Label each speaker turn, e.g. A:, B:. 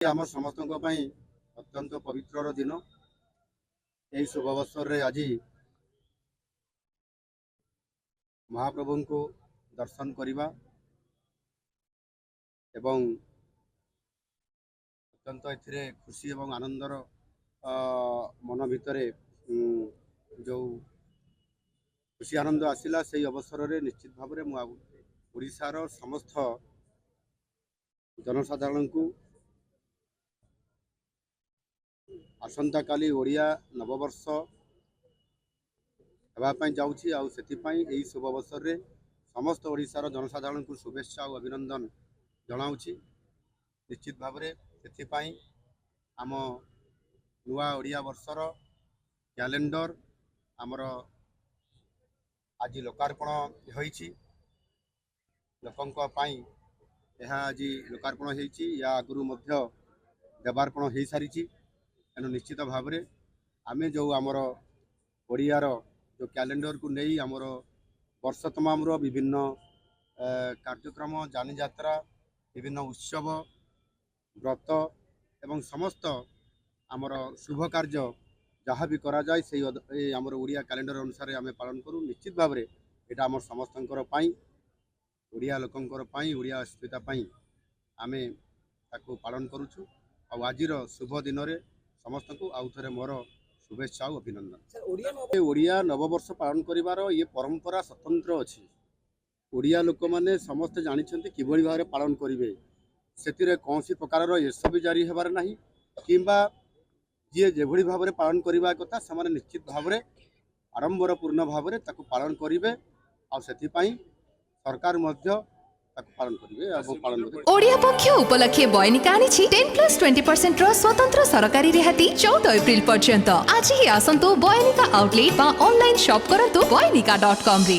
A: आम समस्त अत्यंत पवित्र दिन यही शुभ अवसर में आज महाप्रभु को दर्शन करवा एवं अत्यंत ए खुशी और आनंदर मन भितर जो खुशी आनंद आसला से अवसर में निश्चित भाव में मुझार समस्त जनसाधारण को आसंता काली ओडिया नववर्ष होगापाई जाऊँगी आई शुभ अवसर में समस्त ओडिशार जनसाधारण को शुभेच्छा और अभिनंदन जनाऊँगी। निश्चित भाव में आम नुआ ओडिया वर्षर कैलेंडर आमर आज लोकार्पण होईछि। लोकंक पाई यह आज लोकार्पण होईछि। या आगुरु मध्य देवार्पण हो सारी एनु निश्चित भाव में आम जो आमर ओडियार जो कैलेंडर को नहीं आमर वर्ष तमाम विभिन्न कार्यक्रम जानी यात्रा विभिन्न उत्सव व्रत एवं समस्त आमर शुभ कार्य जहाँ भी करा जाए से आमर ओडिया कैलेंडर अनुसार आम पालन करूँ। निश्चित भाव में यहाँ आम समस्तंकर पाई ओडिया लोकंकर पाई ओडिया अस्मिता आम ताको पालन करुछु। और आजिर शुभ दिन में समस्त को आउ थे मोर शुभेच्छा और अभिनंदन। ओडिया नववर्ष पालन करिवार ये परंपरा स्वतंत्र अच्छी। ओडिया लोक मैंने समस्ते जानते कि भाव में पालन करेंगे से कौन प्रकार एस भी जारी होबार ना कि जी जो भाव में पालन करने कथा से निश्चित भाव में आडंबर पूर्ण भाव में पालन करेंगे और से सरकार पालन करेंगे।
B: ओडिया पक्ष उपलक्षे बयनिका आनी 10+20% स्वतंत्र सरकारी रिहाती 14 एप्रिल पर्यंत। आज ही आसंतु बयनिका आउटलेट बा ऑनलाइन शॉप करंतु बयनिका.com रे।